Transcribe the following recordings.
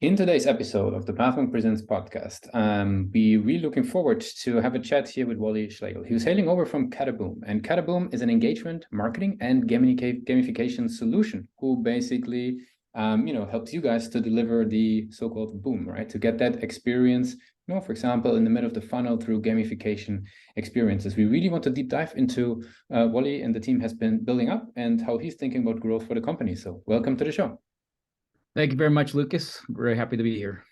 In today's episode of the Pathway Presents podcast, we really looking forward to have a chat here with Wally Schlaege. He was hailing over from CataBoom, and CataBoom is an engagement, marketing, and gamification solution who basically, helps you guys to deliver the so-called boom, right? To get that experience, for example, in the middle of the funnel through gamification experiences. We really want to deep dive into Wally and the team has been building up and how he's thinking about growth for the company. So welcome to the show. Thank you very much, Lucas. Very happy to be here.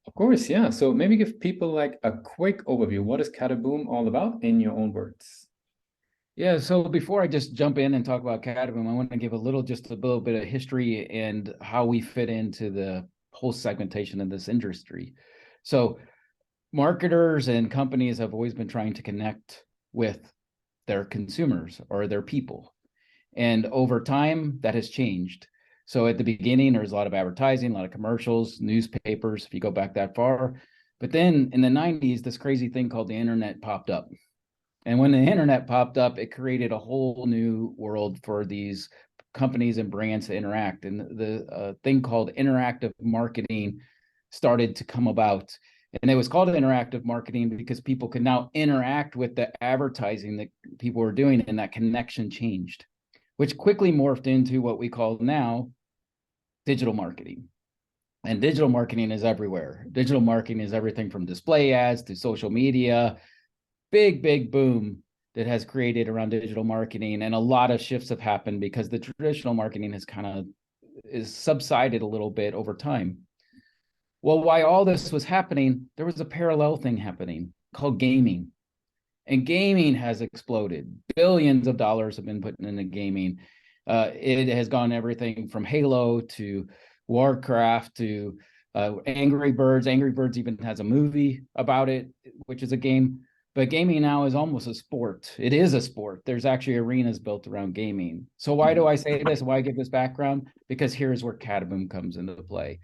Of course, yeah. So maybe give people like a quick overview. What is CataBoom all about in your own words? Yeah, so before I just jump in and talk about CataBoom, I want to give just a little bit of history and how we fit into the whole segmentation of this industry. So marketers and companies have always been trying to connect with their consumers or their people. And over time, that has changed. So at the beginning, there's a lot of advertising, a lot of commercials, newspapers, if you go back that far. But then in the 90s, this crazy thing called the internet popped up. And when the internet popped up, it created a whole new world for these companies and brands to interact. And the thing called interactive marketing started to come about. And it was called interactive marketing because people could now interact with the advertising that people were doing, and that connection changed, which quickly morphed into what we call now digital marketing. And digital marketing is everywhere. Digital marketing is everything from display ads to social media. Big boom that has created around digital marketing. And a lot of shifts have happened because the traditional marketing has is subsided a little bit over time. Well, while all this was happening, there was a parallel thing happening called gaming. And gaming has exploded. Billions of dollars have been put into gaming. It has gone everything from Halo to Warcraft to Angry Birds. Angry Birds even has a movie about it, which is a game. But gaming now is almost a sport. It is a sport. There's actually arenas built around gaming. So why do I say this? Why give this background? Because here's where CataBoom comes into play.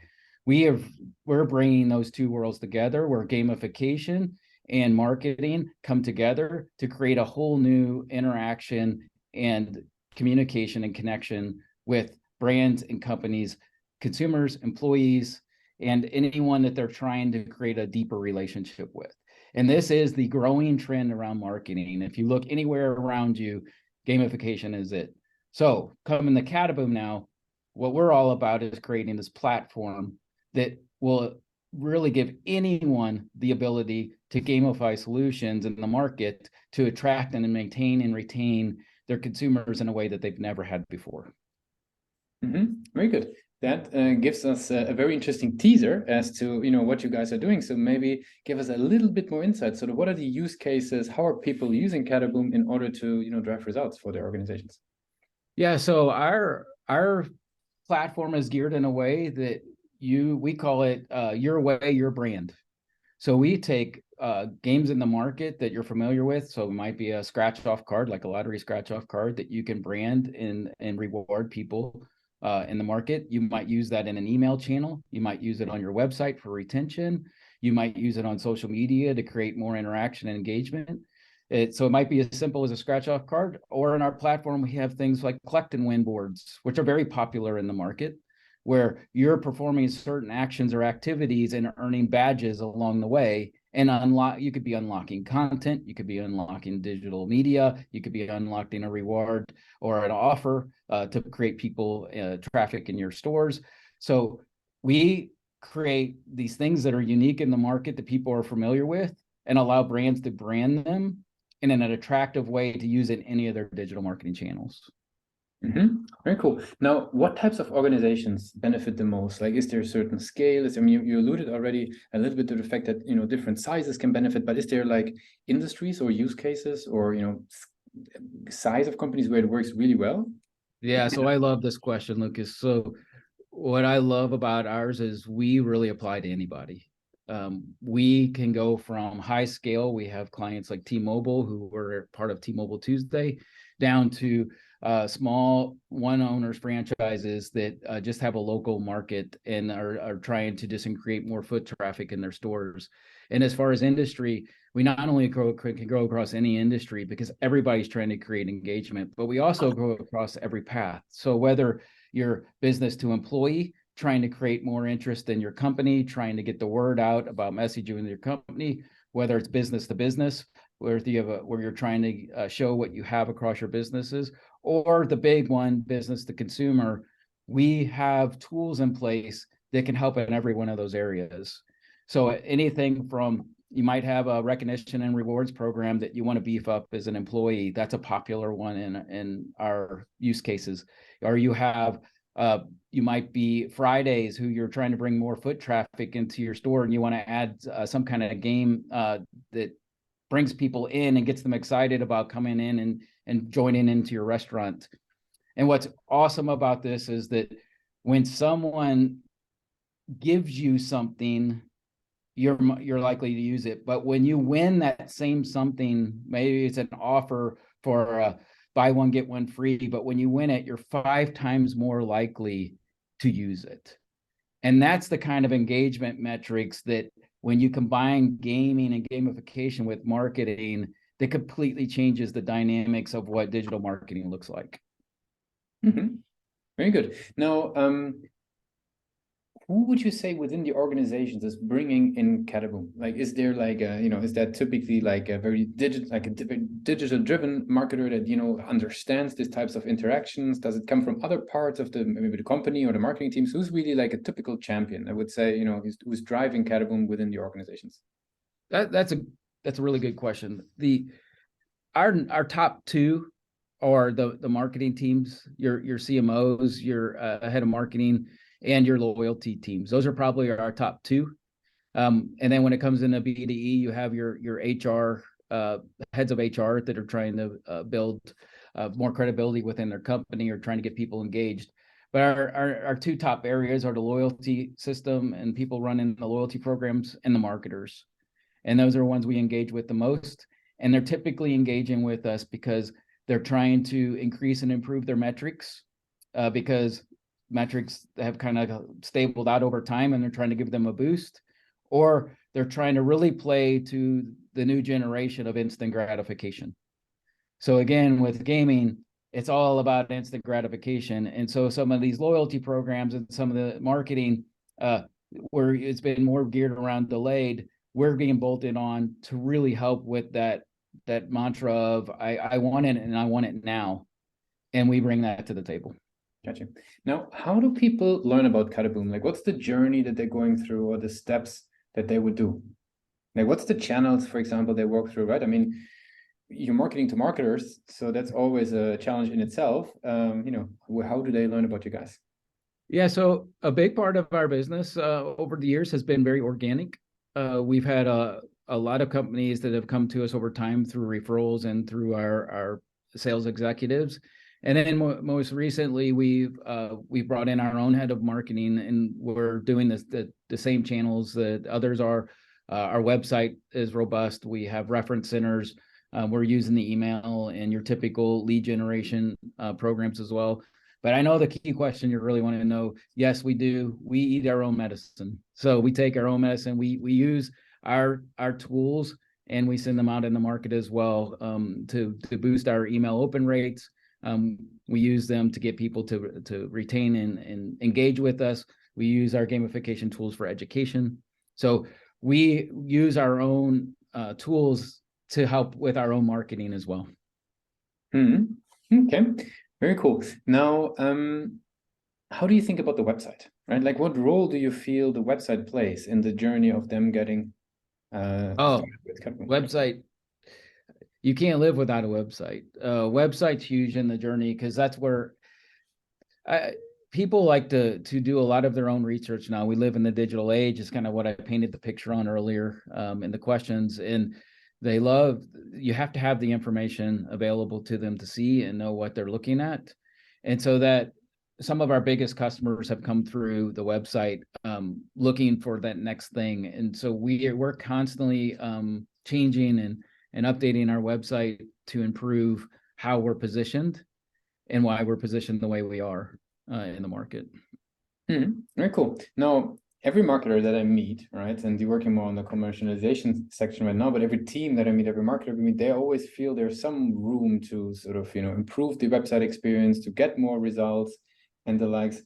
We're bringing those two worlds together, where gamification and marketing come together to create a whole new interaction and communication and connection with brands and companies, consumers, employees, and anyone that they're trying to create a deeper relationship with. And this is the growing trend around marketing. If you look anywhere around you, gamification is it. So coming to CataBoom now, what we're all about is creating this platform that will really give anyone the ability to gamify solutions in the market to attract and maintain and retain their consumers in a way that they've never had before. Very good. That gives us a very interesting teaser as to what you guys are doing. So maybe give us a little bit more insight. So what are the use cases? How are people using CataBoom in order to drive results for their organizations? Yeah, so our platform is geared in a way that we call it your way, your brand. So we take games in the market that you're familiar with. So it might be a scratch off card, like a lottery scratch off card that you can brand and reward people in the market. You might use that in an email channel. You might use it on your website for retention. You might use it on social media to create more interaction and engagement. So it might be as simple as a scratch off card, or in our platform, we have things like collect and win boards, which are very popular in the market, where you're performing certain actions or activities and earning badges along the way. And you could be unlocking content, you could be unlocking digital media, you could be unlocking a reward or an offer to create people traffic in your stores. So we create these things that are unique in the market that people are familiar with and allow brands to brand them in an attractive way to use in any of their digital marketing channels. Very cool. Now, what types of organizations benefit the most? Like, is there a certain scale? You alluded already a little bit to the fact that different sizes can benefit, but is there like industries or use cases or size of companies where it works really well? Yeah, so I love this question, Lucas. So what I love about ours is we really apply to anybody. We can go from high scale. We have clients like T-Mobile, who were part of T-Mobile Tuesday, down to small one owners franchises that just have a local market and are trying to just create more foot traffic in their stores. And as far as industry, we not only can grow across any industry because everybody's trying to create engagement, but we also grow across every path. So whether you're business to employee, trying to create more interest in your company, trying to get the word out about messaging in your company, whether it's business to business, where you're trying to show what you have across your businesses, or the big one, business to consumer. We have tools in place that can help in every one of those areas. So anything from, you might have a recognition and rewards program that you want to beef up as an employee. That's a popular one in our use cases. Or you have, you might be Fridays who you're trying to bring more foot traffic into your store, and you want to add some kind of game that brings people in and gets them excited about coming in and joining into your restaurant. And what's awesome about this is that when someone gives you something, you're likely to use it. But when you win that same something, maybe it's an offer for buy one, get one free, but when you win it, you're 5 times more likely to use it. And that's the kind of engagement metrics that when you combine gaming and gamification with marketing, that completely changes the dynamics of what digital marketing looks like. Mm-hmm. Very good. Now, who would you say within the organizations is bringing in CataBoom? Like, is there like a, is that typically like a very digital driven marketer that, understands these types of interactions? Does it come from other parts of maybe the company or the marketing teams? Who's really like a typical champion, I would say, who's driving CataBoom within the organizations? That's a really good question. Our top 2 are the marketing teams, your CMOs, your head of marketing, and your loyalty teams. Those are probably our top 2. And then when it comes into B2E, you have your HR heads of HR that are trying to build more credibility within their company or trying to get people engaged. But our 2 top areas are the loyalty system and people running the loyalty programs, and the marketers. And those are ones we engage with the most. And they're typically engaging with us because they're trying to increase and improve their metrics, because metrics have kind of stabled out over time and they're trying to give them a boost, or they're trying to really play to the new generation of instant gratification. So again, with gaming, it's all about instant gratification. And so some of these loyalty programs and some of the marketing, where it's been more geared around delayed, we're being bolted on to really help with that mantra of I want it and I want it now. And we bring that to the table. Gotcha. Now, how do people learn about CataBoom? Like, what's the journey that they're going through, or the steps that they would do? Like, what's the channels, for example, they work through, right? I mean, you're marketing to marketers, so that's always a challenge in itself. How do they learn about you guys? Yeah, so a big part of our business over the years has been very organic. We've had a lot of companies that have come to us over time through referrals and through our sales executives. And then most recently, we've brought in our own head of marketing, and we're doing the same channels that others are. Our website is robust. We have reference centers. We're using the email and your typical lead generation programs as well. But I know the key question you really want to know. Yes, we do. We eat our own medicine. So we take our own medicine. We use our tools, and we send them out in the market as well to boost our email open rates. We use them to get people to retain and engage with us. We use our gamification tools for education. So we use our own tools to help with our own marketing as well. Mm-hmm. Okay, very cool. Now, how do you think about the website, right? Like, what role do you feel the website plays in the journey of them getting started with CataBoom? Website. You can't live without a website. Website's huge in the journey, because that's where people like to do a lot of their own research now. We live in the digital age. It's kind of what I painted the picture on earlier in the questions. And you have to have the information available to them to see and know what they're looking at. And so that some of our biggest customers have come through the website looking for that next thing. And so we're constantly changing and updating our website to improve how we're positioned and why we're positioned the way we are in the market. Very cool. Now, every marketer that I meet, right, and you're working more on the commercialization section right now, but every team that I meet, every marketer we meet, they always feel there's some room to sort of, improve the website experience, to get more results and the likes.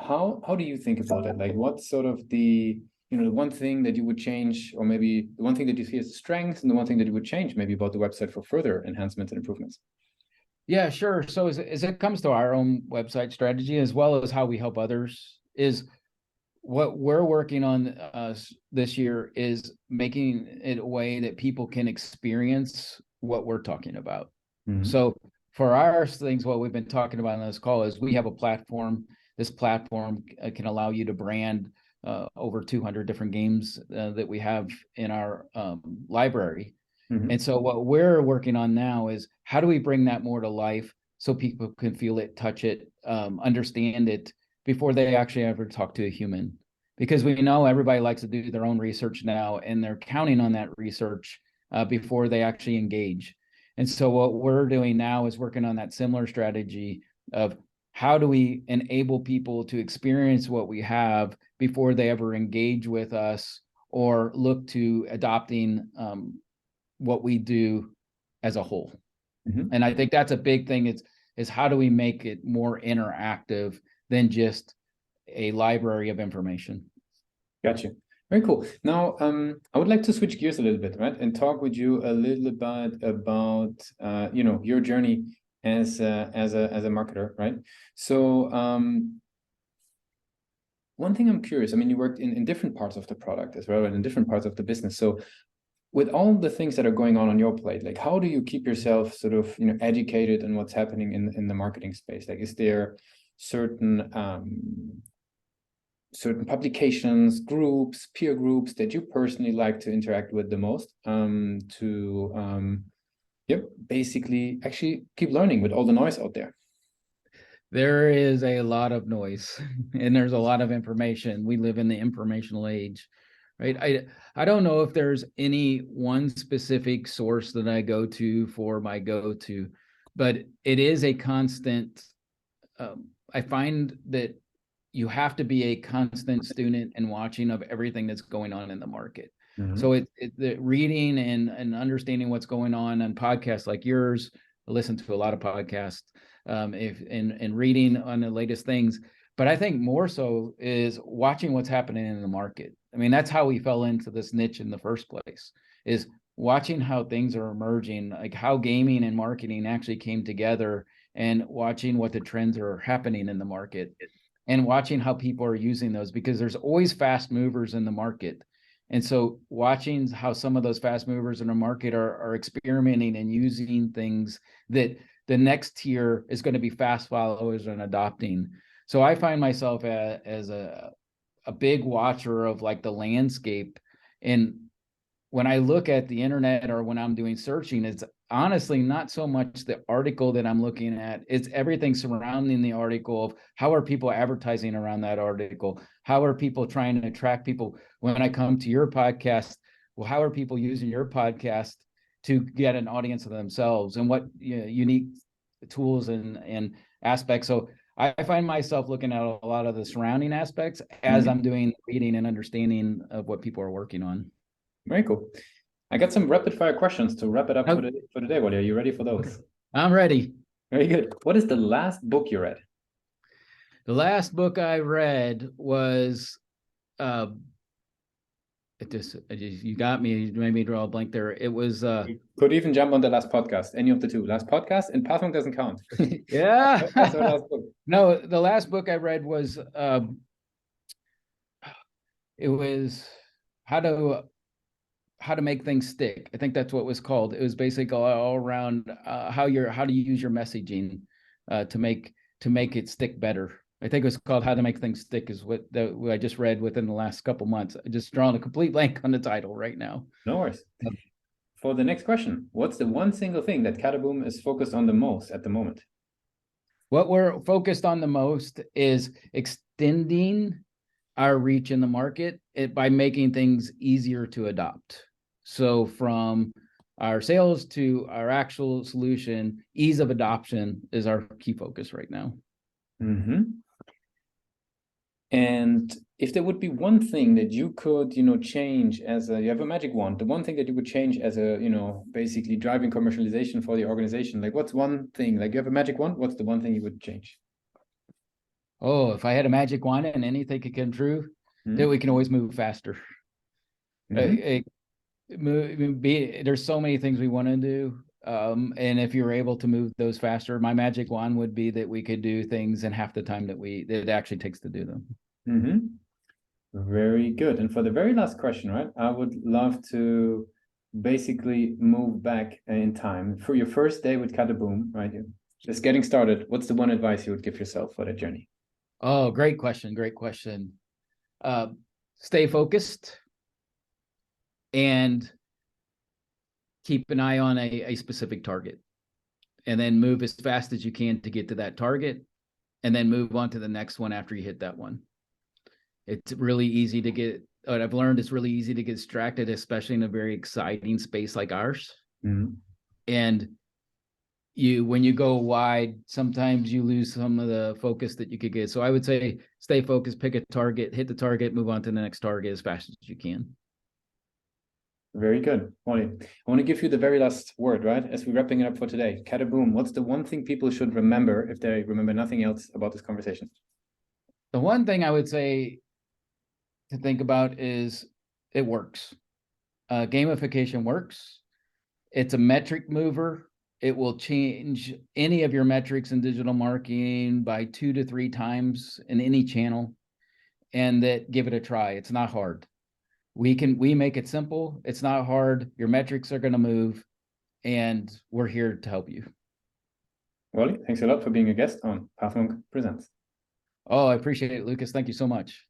how do you think about it? Like, what's sort of the, the one thing that you would change, or maybe the one thing that you see as a strength, and the one thing that you would change maybe about the website for further enhancements and improvements? Yeah, sure. So as it comes to our own website strategy, as well as how we help others, is what we're working on this year is making it a way that people can experience what we're talking about. So for our things, what we've been talking about on this call is we have a platform. This platform can allow you to brand over 200 different games that we have in our library. And so what we're working on now is how do we bring that more to life so people can feel it, touch it, understand it before they actually ever talk to a human. Because we know everybody likes to do their own research now, and they're counting on that research before they actually engage. And so what we're doing now is working on that similar strategy of how do we enable people to experience what we have before they ever engage with us or look to adopting what we do as a whole. And I think that's a big thing is how do we make it more interactive than just a library of information. Gotcha. Very cool. Now, I would like to switch gears a little bit, right, and talk with you a little bit about, your journey as a marketer, right? So, one thing I'm curious. I mean, you worked in different parts of the product as well, and in different parts of the business. So, with all the things that are going on your plate, like how do you keep yourself sort of educated on what's happening in the marketing space? Like, is there certain certain publications, groups, peer groups that you personally like to interact with the most basically actually keep learning with all the noise out there? There is a lot of noise and there's a lot of information. We live in the informational age, right? I don't know if there's any one specific source that I go to for my go-to, but it is a constant. I find that you have to be a constant student and watching of everything that's going on in the market. So the reading and understanding what's going on podcasts like yours. I listen to a lot of podcasts, and reading on the latest things. But I think more so is watching what's happening in the market. I mean, that's how we fell into this niche in the first place, is watching how things are emerging, like how gaming and marketing actually came together, and watching what the trends are happening in the market, and watching how people are using those, because there's always fast movers in the market. And so watching how some of those fast movers in the market are experimenting and using things that the next tier is going to be fast followers and adopting. So I find myself as a big watcher of like the landscape. And when I look at the internet or when I'm doing searching, it's honestly not so much the article that I'm looking at. It's everything surrounding the article of how are people advertising around that article? How are people trying to attract people? When I come to your podcast, well, how are people using your podcast to get an audience of themselves, and what unique tools and aspects? So I find myself looking at a lot of the surrounding aspects as I'm doing reading and understanding of what people are working on. Very cool. I got some rapid fire questions to wrap it up for the day, Wally. Are you ready for those? I'm ready. Very good. What is the last book you read? The last book I read was you got me. You made me draw a blank there. It was could even jump on the last podcast, any of the two. Last podcast and Pathway doesn't count. Yeah. That's our last book. No, the last book I read was it was how to make things stick. I think that's what it was called. It was basically all around how to use your messaging to make it stick better. I think it was called How to Make Things Stick, is what I just read within the last couple months. I just drawn a complete blank on the title right now. No worries. For the next question, what's the one single thing that CataBoom is focused on the most at the moment? What we're focused on the most is extending our reach in the market by making things easier to adopt. So from our sales to our actual solution, ease of adoption is our key focus right now. And if there would be one thing that you could, change you have a magic wand, the one thing that you would change as basically driving commercialization for the organization, like what's one thing, like you have a magic wand, what's the one thing you would change? Oh, if I had a magic wand and anything could come true, that we can always move faster. There's so many things we want to do. And if you're able to move those faster, my magic wand would be that we could do things in half the time that it actually takes to do them. Very good. And for the very last question, right, I would love to basically move back in time for your first day with CataBoom, right? Just getting started. What's the one advice you would give yourself for that journey? Oh, great question. Great question. Stay focused and keep an eye on a specific target, and then move as fast as you can to get to that target, and then move on to the next one after you hit that one. It's really easy to get, what I've learned, it's really easy to get distracted, especially in a very exciting space like ours. And when you go wide, sometimes you lose some of the focus that you could get. So I would say stay focused, pick a target, hit the target, move on to the next target as fast as you can. Very good, Wally. I want to give you the very last word, right? As we're wrapping it up for today. CataBoom, what's the one thing people should remember if they remember nothing else about this conversation? The one thing I would say to think about is it works. Gamification works. It's a metric mover. It will change any of your metrics in digital marketing by 2 to 3 times in any channel, and that give it a try. It's not hard. We make it simple. It's not hard. Your metrics are going to move, and we're here to help you. Wally, thanks a lot for being a guest on Pathmonk Presents. Oh, I appreciate it, Lucas. Thank you so much.